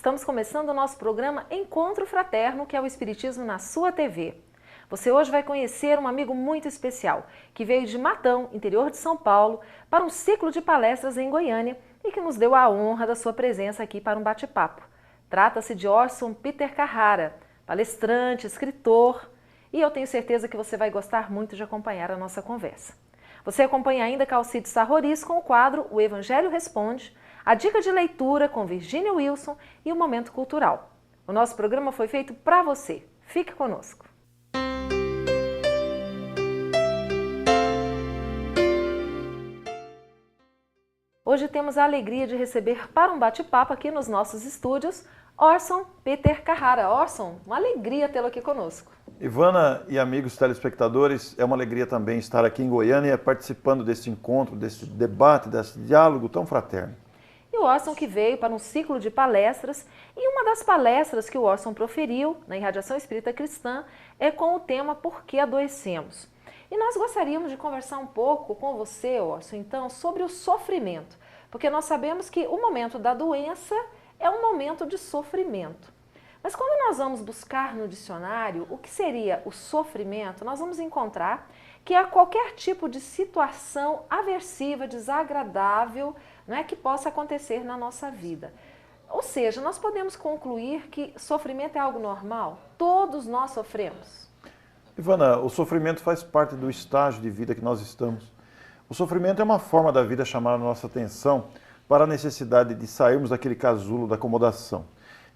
Estamos começando o nosso programa Encontro Fraterno, que é o Espiritismo na sua TV. Você hoje vai conhecer um amigo muito especial, que veio de Matão, interior de São Paulo, para um ciclo de palestras em Goiânia e que nos deu a honra da sua presença aqui para um bate-papo. Trata-se de Orson Peter Carrara, palestrante, escritor, e eu tenho certeza que você vai gostar muito de acompanhar a nossa conversa. Você acompanha ainda Calcide Sarroris com o quadro O Evangelho Responde, a dica de leitura com Virginia Wilson e o Momento Cultural. O nosso programa foi feito para você. Fique conosco. Hoje temos a alegria de receber para um bate-papo aqui nos nossos estúdios Orson Peter Carrara. Orson, uma alegria tê-lo aqui conosco. Ivana e amigos telespectadores, é uma alegria também estar aqui em Goiânia participando desse encontro, desse debate, desse diálogo tão fraterno. E o Orson que veio para um ciclo de palestras, e uma das palestras que o Orson proferiu na Irradiação Espírita Cristã é com o tema Por que Adoecemos? E nós gostaríamos de conversar um pouco com você, Orson, então, sobre o sofrimento, porque nós sabemos que o momento da doença é um momento de sofrimento. Mas quando nós vamos buscar no dicionário o que seria o sofrimento, nós vamos encontrar que é qualquer tipo de situação aversiva, desagradável, não é, que possa acontecer na nossa vida. Ou seja, nós podemos concluir que sofrimento é algo normal? Todos nós sofremos. Ivana, o sofrimento faz parte do estágio de vida que nós estamos. O sofrimento é uma forma da vida chamar a nossa atenção para a necessidade de sairmos daquele casulo da acomodação.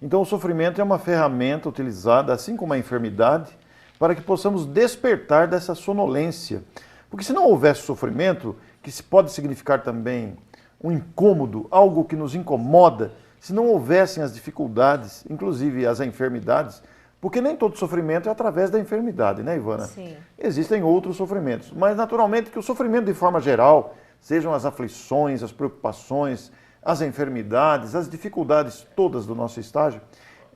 Então o sofrimento é uma ferramenta utilizada, assim como a enfermidade, para que possamos despertar dessa sonolência. Porque se não houvesse sofrimento, que se pode significar também um incômodo, algo que nos incomoda, se não houvessem as dificuldades, inclusive as enfermidades, porque nem todo sofrimento é através da enfermidade, né, Ivana? Sim. Existem outros sofrimentos, mas naturalmente que o sofrimento de forma geral, sejam as aflições, as preocupações, as enfermidades, as dificuldades todas do nosso estágio,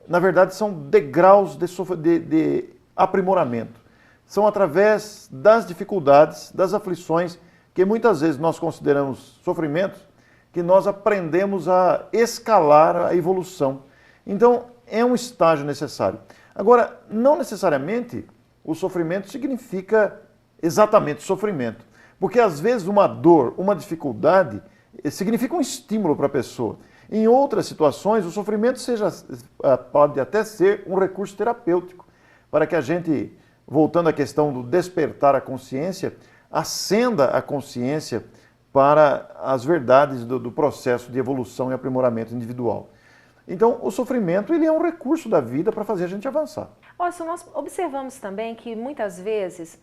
na verdade são degraus de aprimoramento. São através das dificuldades, das aflições, que muitas vezes nós consideramos sofrimentos, que nós aprendemos a escalar a evolução. Então, é um estágio necessário. Agora, não necessariamente o sofrimento significa exatamente sofrimento, porque às vezes uma dor, uma dificuldade, significa um estímulo para a pessoa. Em outras situações, o sofrimento pode até ser um recurso terapêutico, para que a gente, voltando à questão do despertar a consciência, acenda a consciência para as verdades do processo de evolução e aprimoramento individual. Então, o sofrimento ele é um recurso da vida para fazer a gente avançar. Orson, nós observamos também que muitas vezes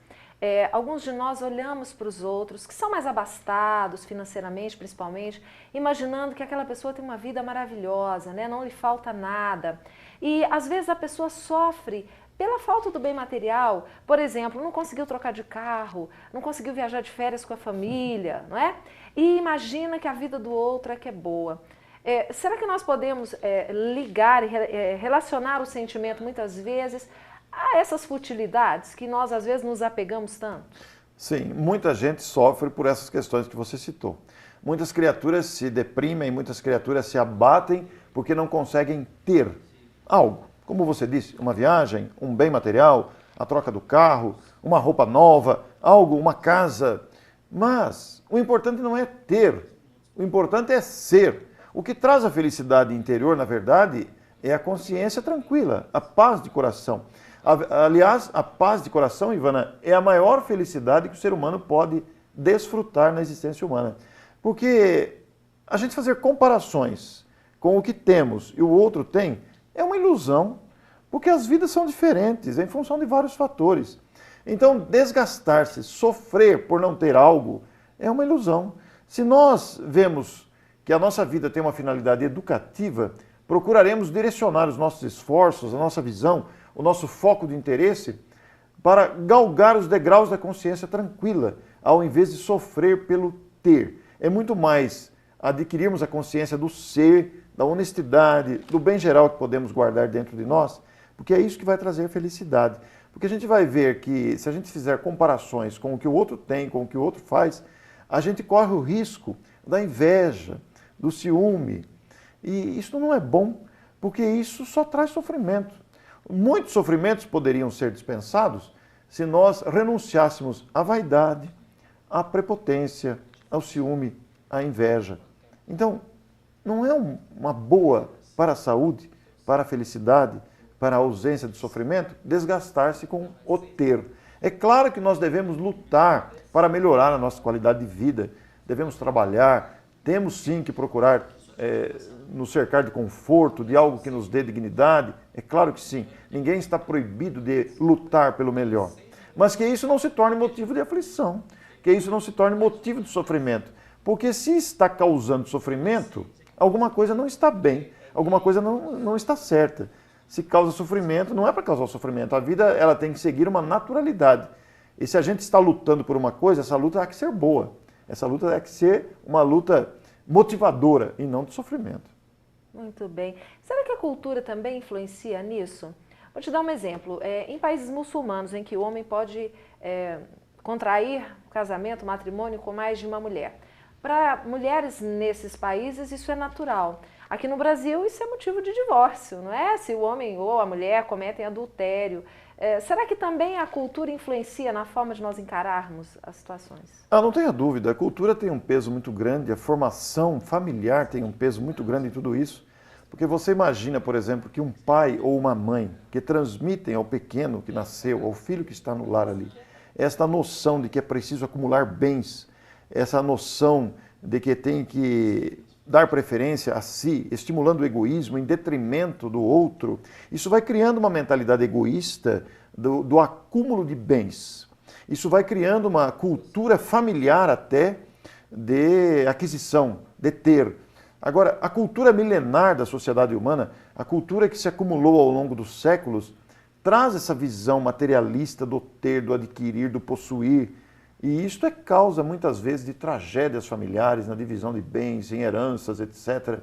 alguns de nós olhamos para os outros que são mais abastados financeiramente, principalmente, imaginando que aquela pessoa tem uma vida maravilhosa, né? Não lhe falta nada. E às vezes a pessoa sofre pela falta do bem material. Por exemplo, não conseguiu trocar de carro, não conseguiu viajar de férias com a família, não é? E imagina que a vida do outro é que é boa. Será que nós podemos ligar e relacionar o sentimento muitas vezes a essas futilidades que nós às vezes nos apegamos tanto? Sim, muita gente sofre por essas questões que você citou. Muitas criaturas se deprimem, muitas criaturas se abatem porque não conseguem ter algo. Como você disse, uma viagem, um bem material, a troca do carro, uma roupa nova, algo, uma casa. Mas o importante não é ter, o importante é ser. O que traz a felicidade interior, na verdade, é a consciência tranquila, a paz de coração. Aliás, a paz de coração, Ivana, é a maior felicidade que o ser humano pode desfrutar na existência humana. Porque a gente fazer comparações com o que temos e o outro tem é uma ilusão, porque as vidas são diferentes em função de vários fatores. Então, desgastar-se, sofrer por não ter algo, é uma ilusão. Se nós vemos que a nossa vida tem uma finalidade educativa, procuraremos direcionar os nossos esforços, a nossa visão, o nosso foco de interesse para galgar os degraus da consciência tranquila, ao invés de sofrer pelo ter. É muito mais adquirirmos a consciência do ser, da honestidade, do bem geral que podemos guardar dentro de nós, porque é isso que vai trazer felicidade. Porque a gente vai ver que se a gente fizer comparações com o que o outro tem, com o que o outro faz, a gente corre o risco da inveja, do ciúme. E isso não é bom, porque isso só traz sofrimento. Muitos sofrimentos poderiam ser dispensados se nós renunciássemos à vaidade, à prepotência, ao ciúme, à inveja. Então, não é uma boa para a saúde, para a felicidade, para a ausência de sofrimento, desgastar-se com o ter. É claro que nós devemos lutar para melhorar a nossa qualidade de vida, devemos trabalhar, temos sim que procurar nos cercar de conforto, de algo que nos dê dignidade, é claro que sim, ninguém está proibido de lutar pelo melhor, mas que isso não se torne motivo de aflição, que isso não se torne motivo de sofrimento, porque se está causando sofrimento, alguma coisa não está bem, alguma coisa não está certa. Se causa sofrimento, não é para causar sofrimento. A vida ela tem que seguir uma naturalidade. E se a gente está lutando por uma coisa, essa luta tem que ser boa. Essa luta tem que ser uma luta motivadora e não de sofrimento. Muito bem. Será que a cultura também influencia nisso? Vou te dar um exemplo. Em países muçulmanos, em que o homem pode contrair casamento, matrimônio com mais de uma mulher. Para mulheres nesses países, isso é natural. Aqui no Brasil, isso é motivo de divórcio, não é? Se o homem ou a mulher cometem adultério. Será que também a cultura influencia na forma de nós encararmos as situações? Não tenha dúvida, a cultura tem um peso muito grande, a formação familiar tem um peso muito grande em tudo isso. Porque você imagina, por exemplo, que um pai ou uma mãe que transmitem ao pequeno que nasceu, ao filho que está no lar ali, esta noção de que é preciso acumular bens, essa noção de que tem que dar preferência a si, estimulando o egoísmo em detrimento do outro, isso vai criando uma mentalidade egoísta do acúmulo de bens. Isso vai criando uma cultura familiar até de aquisição, de ter. Agora, a cultura milenar da sociedade humana, a cultura que se acumulou ao longo dos séculos, traz essa visão materialista do ter, do adquirir, do possuir. E isto é causa, muitas vezes, de tragédias familiares, na divisão de bens, em heranças, etc.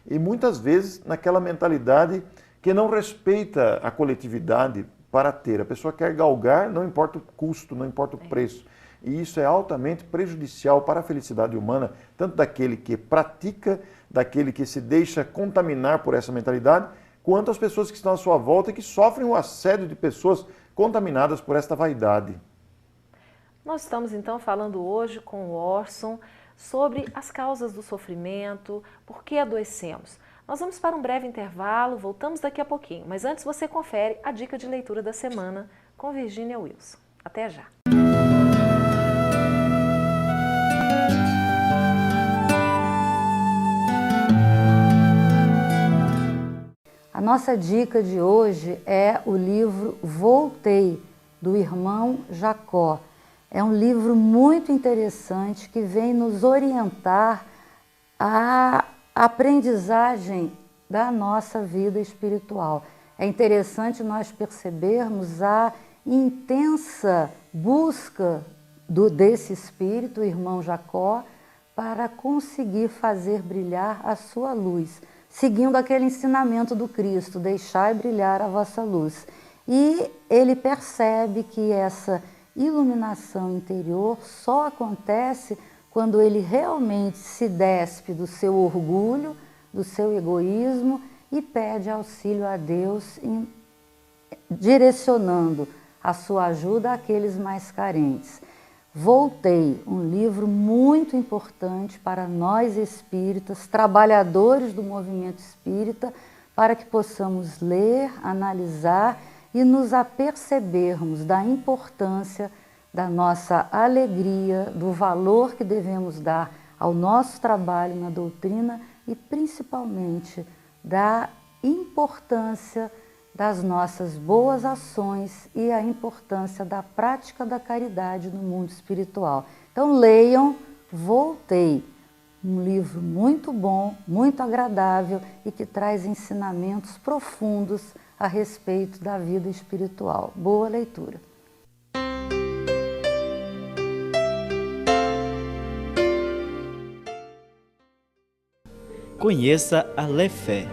E muitas vezes naquela mentalidade que não respeita a coletividade para ter. A pessoa quer galgar, não importa o custo, não importa o preço. E isso é altamente prejudicial para a felicidade humana, tanto daquele que pratica, daquele que se deixa contaminar por essa mentalidade, quanto as pessoas que estão à sua volta e que sofrem o assédio de pessoas contaminadas por esta vaidade. Nós estamos então falando hoje com o Orson sobre as causas do sofrimento, por que adoecemos. Nós vamos para um breve intervalo, voltamos daqui a pouquinho, mas antes você confere a dica de leitura da semana com Virginia Wilson. Até já! A nossa dica de hoje é o livro Voltei, do irmão Jacó. É um livro muito interessante que vem nos orientar à aprendizagem da nossa vida espiritual. É interessante nós percebermos a intensa busca desse espírito, o irmão Jacó, para conseguir fazer brilhar a sua luz, seguindo aquele ensinamento do Cristo, deixai brilhar a vossa luz. E ele percebe que essa iluminação interior só acontece quando ele realmente se despe do seu orgulho, do seu egoísmo e pede auxílio a Deus, direcionando a sua ajuda àqueles mais carentes. Voltei, um livro muito importante para nós espíritas, trabalhadores do movimento espírita, para que possamos ler, analisar e nos apercebermos da importância da nossa alegria, do valor que devemos dar ao nosso trabalho na doutrina e principalmente da importância das nossas boas ações e a importância da prática da caridade no mundo espiritual. Então leiam Voltei, um livro muito bom, muito agradável e que traz ensinamentos profundos a respeito da vida espiritual. Boa leitura! Conheça a Lefé,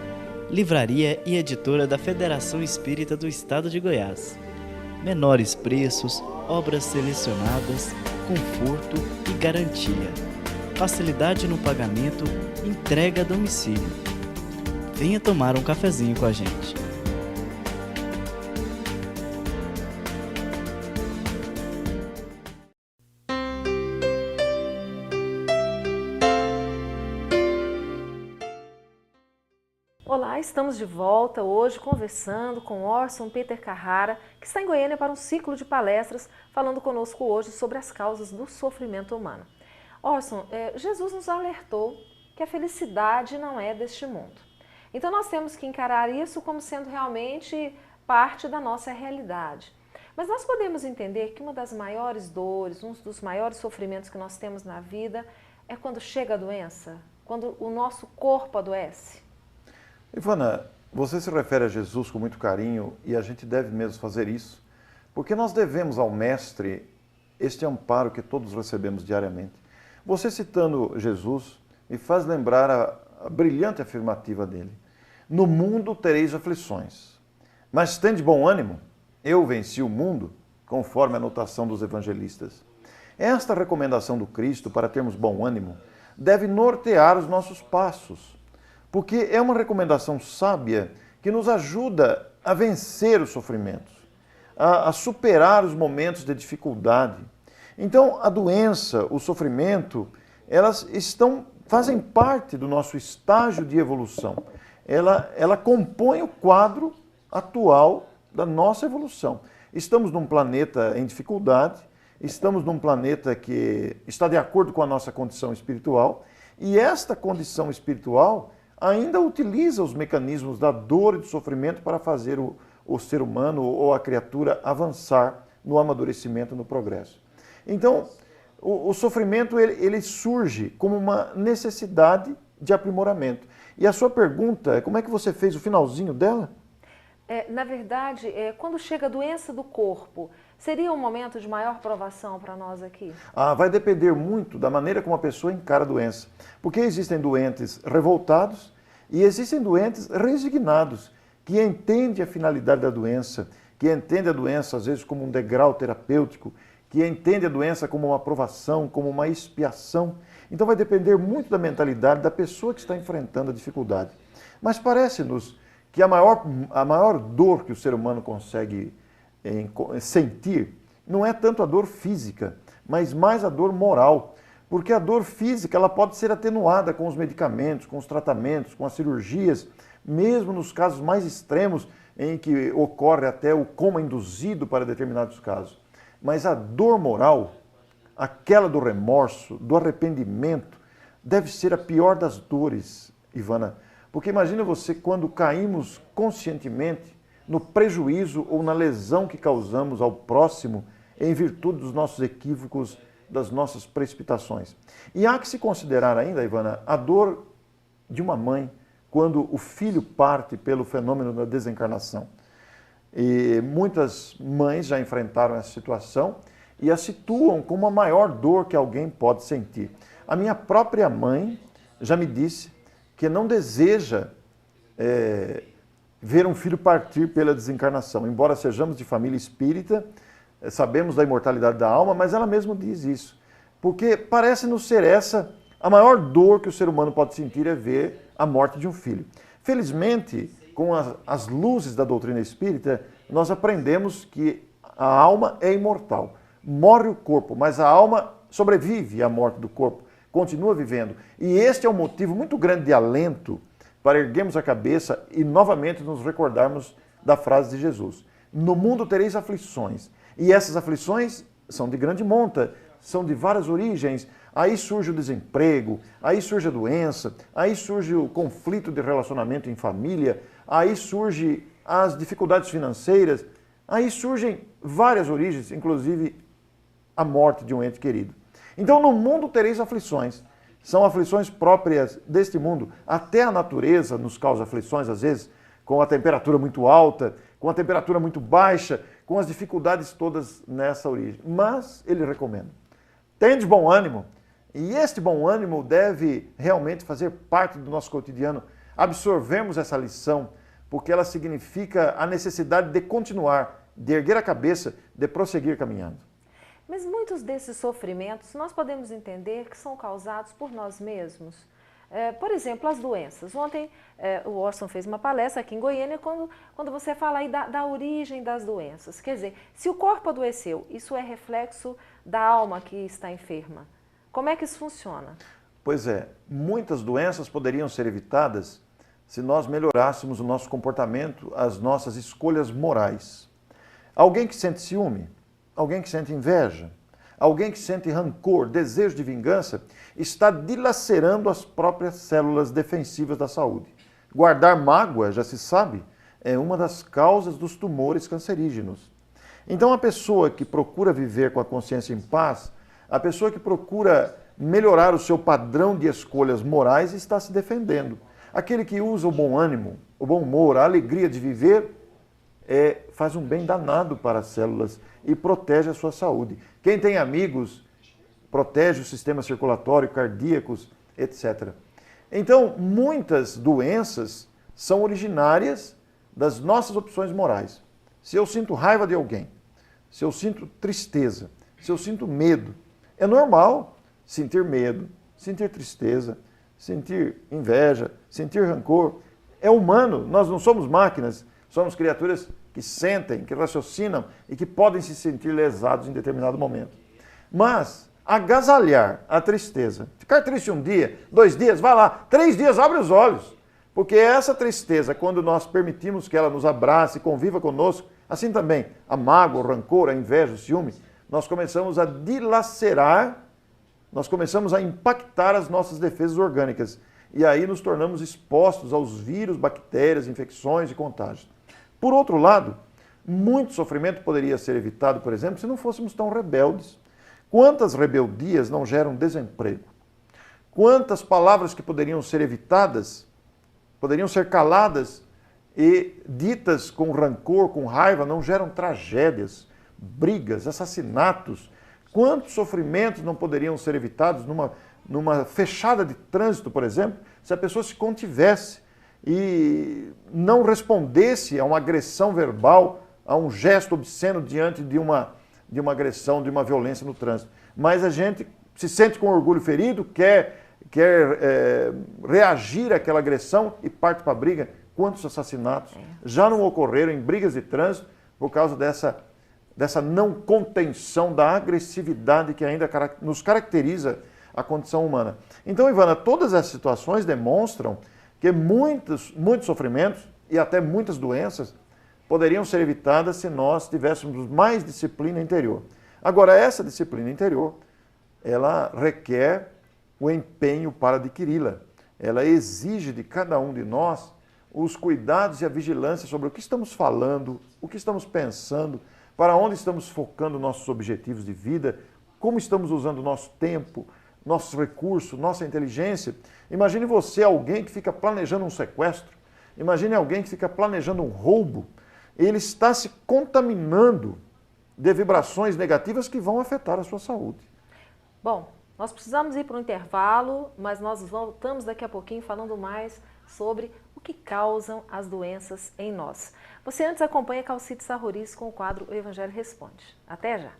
livraria e editora da Federação Espírita do Estado de Goiás. Menores preços, obras selecionadas, conforto e garantia. Facilidade no pagamento, entrega a domicílio. Venha tomar um cafezinho com a gente. Olá, estamos de volta hoje conversando com Orson Peter Carrara, que está em Goiânia para um ciclo de palestras, falando conosco hoje sobre as causas do sofrimento humano. Orson, Jesus nos alertou que a felicidade não é deste mundo. Então nós temos que encarar isso como sendo realmente parte da nossa realidade. Mas nós podemos entender que uma das maiores dores, um dos maiores sofrimentos que nós temos na vida é quando chega a doença, quando o nosso corpo adoece. Ivana, você se refere a Jesus com muito carinho e a gente deve mesmo fazer isso, porque nós devemos ao Mestre este amparo que todos recebemos diariamente. Você citando Jesus me faz lembrar a brilhante afirmativa dele. No mundo tereis aflições, mas tende bom ânimo, eu venci o mundo, conforme a anotação dos evangelistas. Esta recomendação do Cristo para termos bom ânimo deve nortear os nossos passos, porque é uma recomendação sábia que nos ajuda a vencer os sofrimentos, a superar os momentos de dificuldade. Então, a doença, o sofrimento, elas fazem parte do nosso estágio de evolução. Ela compõe o quadro atual da nossa evolução. Estamos num planeta em dificuldade, estamos num planeta que está de acordo com a nossa condição espiritual, e esta condição espiritual ainda utiliza os mecanismos da dor e do sofrimento para fazer o ser humano ou a criatura avançar no amadurecimento, no progresso. Então, o sofrimento ele surge como uma necessidade de aprimoramento. E a sua pergunta, como é que você fez o finalzinho dela? Na verdade, quando chega a doença do corpo, seria um momento de maior provação para nós aqui? Vai depender muito da maneira como a pessoa encara a doença. Porque existem doentes revoltados e existem doentes resignados, que entendem a finalidade da doença, que entendem a doença às vezes como um degrau terapêutico, que entendem a doença como uma provação, como uma expiação. Então vai depender muito da mentalidade da pessoa que está enfrentando a dificuldade. Mas parece-nos que a maior dor que o ser humano consegue sentir não é tanto a dor física, mas mais a dor moral. Porque a dor física ela pode ser atenuada com os medicamentos, com os tratamentos, com as cirurgias, mesmo nos casos mais extremos em que ocorre até o coma induzido para determinados casos. Mas a dor moral, aquela do remorso, do arrependimento, deve ser a pior das dores, Ivana. Porque imagina você quando caímos conscientemente no prejuízo ou na lesão que causamos ao próximo em virtude dos nossos equívocos, das nossas precipitações. E há que se considerar ainda, Ivana, a dor de uma mãe quando o filho parte pelo fenômeno da desencarnação. E muitas mães já enfrentaram essa situação e a situam como a maior dor que alguém pode sentir. A minha própria mãe já me disse que não deseja ver um filho partir pela desencarnação. Embora sejamos de família espírita, sabemos da imortalidade da alma, mas ela mesma diz isso. Porque parece-nos ser essa a maior dor que o ser humano pode sentir é ver a morte de um filho. Felizmente, com as luzes da doutrina espírita, nós aprendemos que a alma é imortal. Morre o corpo, mas a alma sobrevive à morte do corpo, continua vivendo. E este é um motivo muito grande de alento para erguermos a cabeça e novamente nos recordarmos da frase de Jesus. No mundo tereis aflições. E essas aflições são de grande monta, são de várias origens. Aí surge o desemprego, aí surge a doença, aí surge o conflito de relacionamento em família, aí surge as dificuldades financeiras, aí surgem várias origens, inclusive a morte de um ente querido. Então, no mundo tereis aflições. São aflições próprias deste mundo. Até a natureza nos causa aflições, às vezes, com a temperatura muito alta, com a temperatura muito baixa, com as dificuldades todas nessa origem. Mas ele recomenda. Tende bom ânimo. E este bom ânimo deve realmente fazer parte do nosso cotidiano. Absorvemos essa lição, porque ela significa a necessidade de continuar, de erguer a cabeça, de prosseguir caminhando. Mas muitos desses sofrimentos nós podemos entender que são causados por nós mesmos. Por exemplo, as doenças. Ontem o Orson fez uma palestra aqui em Goiânia quando você fala aí da origem das doenças. Quer dizer, se o corpo adoeceu, isso é reflexo da alma que está enferma. Como é que isso funciona? Pois é, muitas doenças poderiam ser evitadas se nós melhorássemos o nosso comportamento, as nossas escolhas morais. Alguém que sente ciúme, alguém que sente inveja, alguém que sente rancor, desejo de vingança, está dilacerando as próprias células defensivas da saúde. Guardar mágoa, já se sabe, é uma das causas dos tumores cancerígenos. Então, a pessoa que procura viver com a consciência em paz, a pessoa que procura melhorar o seu padrão de escolhas morais, está se defendendo. Aquele que usa o bom ânimo, o bom humor, a alegria de viver, faz um bem danado para as células e protege a sua saúde. Quem tem amigos, protege o sistema circulatório, cardíacos, etc. Então, muitas doenças são originárias das nossas opções morais. Se eu sinto raiva de alguém, se eu sinto tristeza, se eu sinto medo, é normal sentir medo, sentir tristeza, sentir inveja, sentir rancor. É humano, nós não somos máquinas, somos criaturas que sentem, que raciocinam e que podem se sentir lesados em determinado momento. Mas agasalhar a tristeza, ficar triste um dia, 2 dias, vai lá, 3 dias, abre os olhos. Porque essa tristeza, quando nós permitimos que ela nos abrace, conviva conosco, assim também a mágoa, o rancor, a inveja, o ciúme, nós começamos a dilacerar, nós começamos a impactar as nossas defesas orgânicas. E aí nos tornamos expostos aos vírus, bactérias, infecções e contágios. Por outro lado, muito sofrimento poderia ser evitado, por exemplo, se não fôssemos tão rebeldes. Quantas rebeldias não geram desemprego? Quantas palavras que poderiam ser evitadas, poderiam ser caladas e ditas com rancor, com raiva, não geram tragédias, brigas, assassinatos? Quantos sofrimentos não poderiam ser evitados numa fechada de trânsito, por exemplo, se a pessoa se contivesse e não respondesse a uma agressão verbal, a um gesto obsceno diante de uma agressão, de uma violência no trânsito. Mas a gente se sente com orgulho ferido, quer reagir àquela agressão e parte para a briga. Quantos assassinatos já não ocorreram em brigas de trânsito por causa dessa não contenção da agressividade que ainda nos caracteriza a condição humana. Então, Ivana, todas essas situações demonstram que muitos sofrimentos e até muitas doenças poderiam ser evitadas se nós tivéssemos mais disciplina interior. Agora, essa disciplina interior, ela requer o empenho para adquiri-la. Ela exige de cada um de nós os cuidados e a vigilância sobre o que estamos falando, o que estamos pensando, para onde estamos focando nossos objetivos de vida, como estamos usando o nosso tempo, nossos recursos, nossa inteligência. Imagine você, alguém que fica planejando um sequestro, imagine alguém que fica planejando um roubo, ele está se contaminando de vibrações negativas que vão afetar a sua saúde. Bom, nós precisamos ir para um intervalo, mas nós voltamos daqui a pouquinho falando mais sobre o que causam as doenças em nós. Você antes acompanha Calcite Sarroris com o quadro O Evangelho Responde. Até já!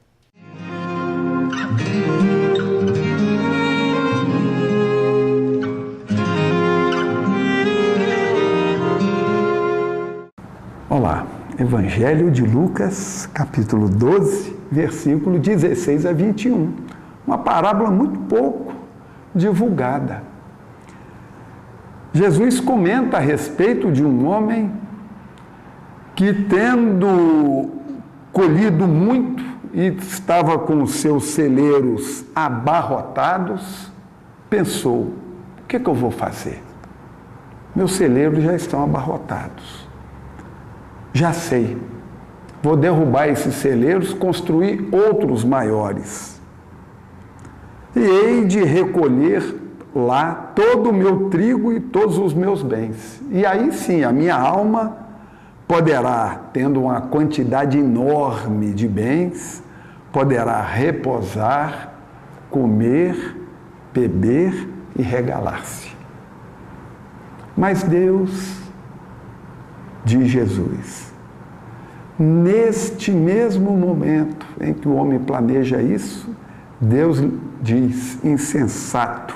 Olá, Evangelho de Lucas, capítulo 12, versículo 16 a 21. Uma parábola muito pouco divulgada. Jesus comenta a respeito de um homem que, tendo colhido muito e estava com os seus celeiros abarrotados, pensou: o que eu vou fazer? Meus celeiros já estão abarrotados. Já sei, vou derrubar esses celeiros, construir outros maiores. E hei de recolher lá todo o meu trigo e todos os meus bens. E aí sim, a minha alma poderá, tendo uma quantidade enorme de bens, poderá repousar, comer, beber e regalar-se. Mas Deus, diz Jesus, neste mesmo momento em que o homem planeja isso, Deus diz: insensato,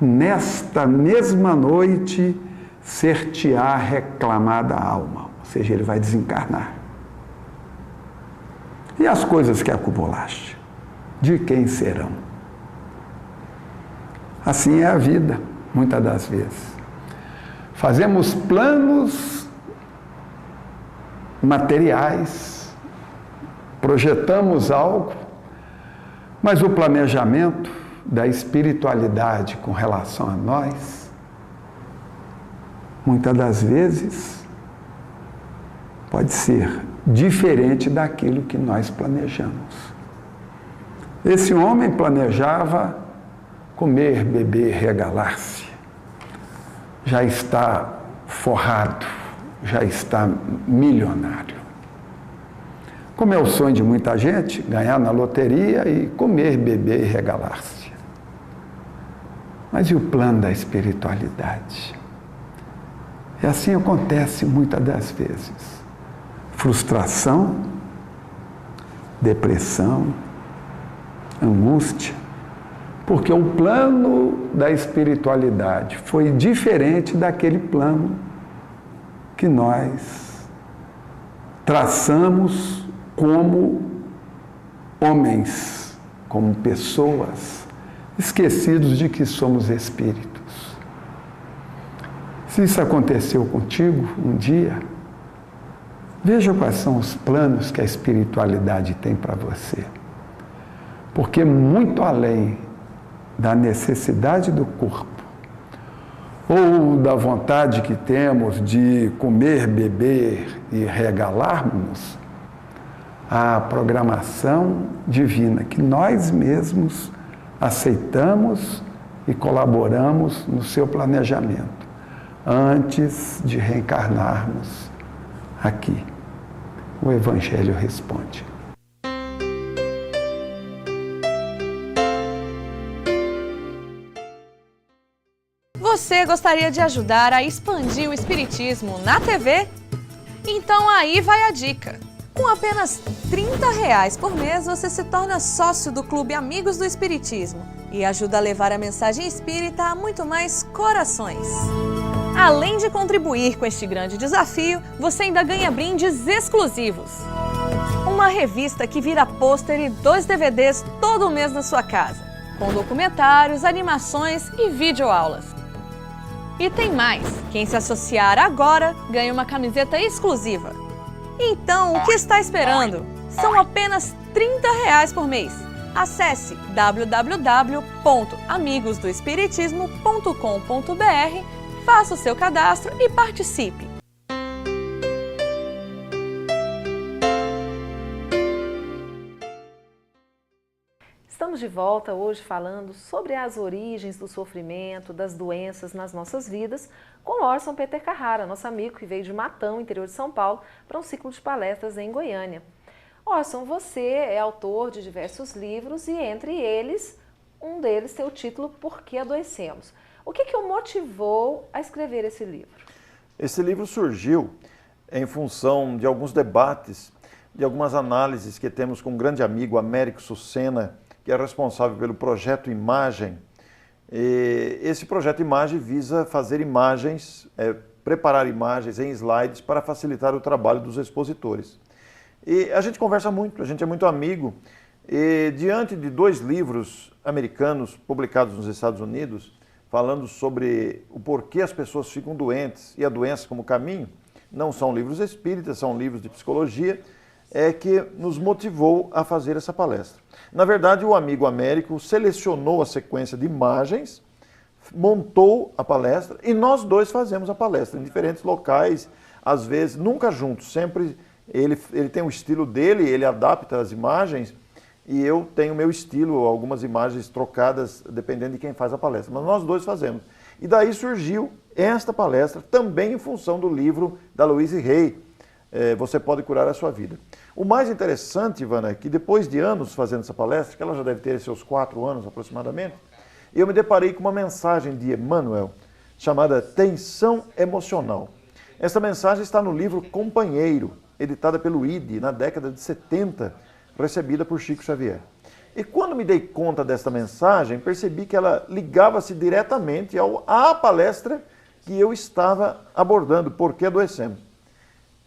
nesta mesma noite ser-te-á reclamada a alma. Ou seja, ele vai desencarnar. E as coisas que acumulaste, de quem serão? Assim é a vida, muitas das vezes. Fazemos planos materiais, projetamos algo, mas o planejamento da espiritualidade com relação a nós, muitas das vezes, pode ser diferente daquilo que nós planejamos. Esse homem planejava comer, beber, regalar-se. Já está forrado, já está milionário. Como é o sonho de muita gente, ganhar na loteria e comer, beber e regalar-se. Mas e o plano da espiritualidade? E assim acontece muitas das vezes. Frustração, depressão, angústia, porque o plano da espiritualidade foi diferente daquele plano que nós traçamos como homens, como pessoas, esquecidos de que somos espíritos. Se isso aconteceu contigo um dia, veja quais são os planos que a espiritualidade tem para você. Porque muito além da necessidade do corpo, ou da vontade que temos de comer, beber e regalarmos, a programação divina que nós mesmos aceitamos e colaboramos no seu planejamento, antes de reencarnarmos aqui. O Evangelho responde. Você gostaria de ajudar a expandir o Espiritismo na TV? Então aí vai a dica. Com apenas R$30 por mês, você se torna sócio do Clube Amigos do Espiritismo e ajuda a levar a mensagem espírita a muito mais corações. Além de contribuir com este grande desafio, você ainda ganha brindes exclusivos. Uma revista que vira pôster e 2 DVDs todo mês na sua casa, com documentários, animações e videoaulas. E tem mais, quem se associar agora ganha uma camiseta exclusiva. Então, o que está esperando? São apenas R$30 por mês. Acesse www.amigosdoespiritismo.com.br, faça o seu cadastro e participe. Estamos de volta hoje falando sobre as origens do sofrimento, das doenças nas nossas vidas, com Orson Peter Carrara, nosso amigo que veio de Matão, interior de São Paulo, para um ciclo de palestras em Goiânia. Orson, você é autor de diversos livros e entre eles, um deles tem o título Por que Adoecemos? O que o motivou a escrever esse livro? Esse livro surgiu em função de alguns debates, de algumas análises que temos com um grande amigo, Américo Sucena, que é responsável pelo projeto Imagem. E esse projeto Imagem visa fazer imagens, preparar imagens em slides para facilitar o trabalho dos expositores. E a gente conversa muito, a gente é muito amigo, e diante de 2 livros americanos publicados nos Estados Unidos, falando sobre o porquê as pessoas ficam doentes e a doença como caminho, não são livros espíritas, são livros de psicologia, que nos motivou a fazer essa palestra. Na verdade, o amigo Américo selecionou a sequência de imagens, montou a palestra e nós 2 fazemos a palestra em diferentes locais, às vezes nunca juntos, sempre ele tem o estilo dele, ele adapta as imagens e eu tenho o meu estilo, algumas imagens trocadas dependendo de quem faz a palestra, mas nós 2 fazemos. E daí surgiu esta palestra também em função do livro da Louise Hay, Você Pode Curar a Sua Vida. O mais interessante, Ivana, é que depois de anos fazendo essa palestra, que ela já deve ter seus 4 anos aproximadamente, eu me deparei com uma mensagem de Emmanuel chamada Tensão Emocional. Essa mensagem está no livro Companheiro, editada pelo ID na década de 70, recebida por Chico Xavier. E quando me dei conta desta mensagem, percebi que ela ligava-se diretamente à palestra que eu estava abordando, Por que Adoecemos?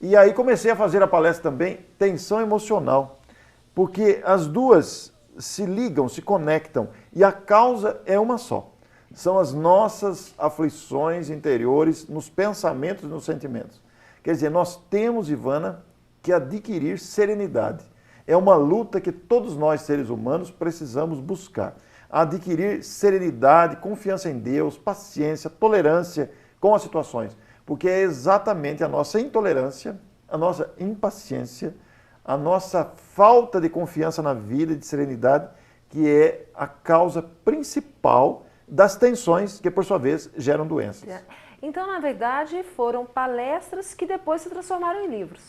E aí comecei a fazer a palestra também, Tensão Emocional, porque as duas se ligam, se conectam, e a causa é uma só. São as nossas aflições interiores nos pensamentos e nos sentimentos. Quer dizer, nós temos, Ivana, que adquirir serenidade. É uma luta que todos nós, seres humanos, precisamos buscar. Adquirir serenidade, confiança em Deus, paciência, tolerância com as situações. Porque é exatamente a nossa intolerância, a nossa impaciência, a nossa falta de confiança na vida e de serenidade que é a causa principal das tensões que, por sua vez, geram doenças. Então, na verdade, foram palestras que depois se transformaram em livros.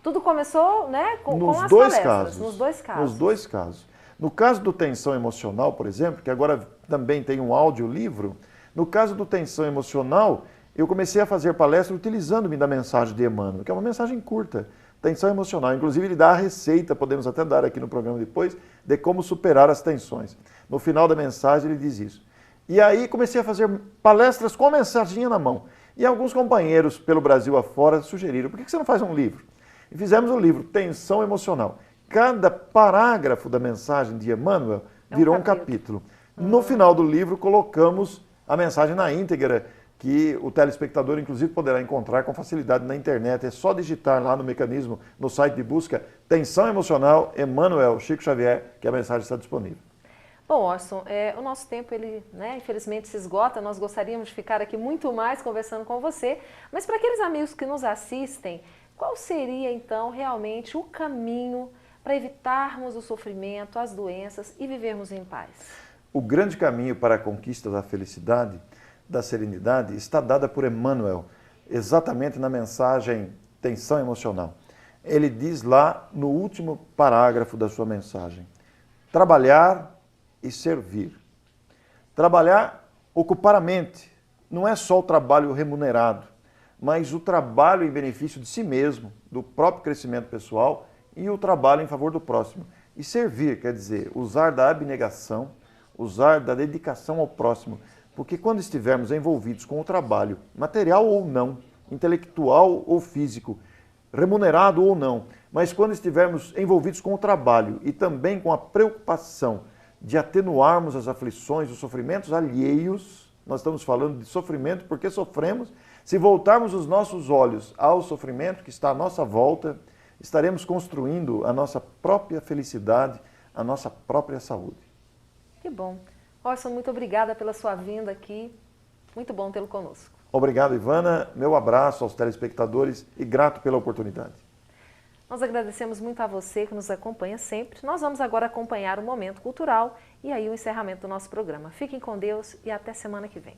Tudo começou, né, com as palestras. Nos dois casos. Nos dois casos. No caso do Tensão Emocional, por exemplo, que agora também tem um audiolivro, no caso do Tensão Emocional, eu comecei a fazer palestra utilizando-me da mensagem de Emmanuel, que é uma mensagem curta, Tensão Emocional. Inclusive, ele dá a receita, podemos até dar aqui no programa depois, de como superar as tensões. No final da mensagem, ele diz isso. E aí comecei a fazer palestras com a mensaginha na mão. E alguns companheiros pelo Brasil afora sugeriram, por que você não faz um livro? E fizemos um livro, Tensão Emocional. Cada parágrafo da mensagem de Emmanuel virou um capítulo. No final do livro, colocamos a mensagem na íntegra, que o telespectador, inclusive, poderá encontrar com facilidade na internet. É só digitar lá no mecanismo, no site de busca, Tensão Emocional, Emmanuel Chico Xavier, que a mensagem está disponível. Bom, Orson, o nosso tempo, ele, infelizmente, se esgota. Nós gostaríamos de ficar aqui muito mais conversando com você, mas para aqueles amigos que nos assistem, qual seria, então, realmente o caminho para evitarmos o sofrimento, as doenças e vivermos em paz? O grande caminho para a conquista da felicidade, da serenidade, está dada por Emmanuel, exatamente na mensagem Tensão Emocional. Ele diz lá no último parágrafo da sua mensagem, trabalhar e servir. Trabalhar, ocupar a mente, não é só o trabalho remunerado, mas o trabalho em benefício de si mesmo, do próprio crescimento pessoal e o trabalho em favor do próximo. E servir, quer dizer, usar da abnegação, usar da dedicação ao próximo, porque quando estivermos envolvidos com o trabalho, material ou não, intelectual ou físico, remunerado ou não, mas quando estivermos envolvidos com o trabalho e também com a preocupação de atenuarmos as aflições, os sofrimentos alheios, nós estamos falando de sofrimento porque sofremos. Se voltarmos os nossos olhos ao sofrimento que está à nossa volta, estaremos construindo a nossa própria felicidade, a nossa própria saúde. Que bom. Orson, muito obrigada pela sua vinda aqui. Muito bom tê-lo conosco. Obrigado, Ivana. Meu abraço aos telespectadores e grato pela oportunidade. Nós agradecemos muito a você que nos acompanha sempre. Nós vamos agora acompanhar o Momento Cultural e aí o encerramento do nosso programa. Fiquem com Deus e até semana que vem.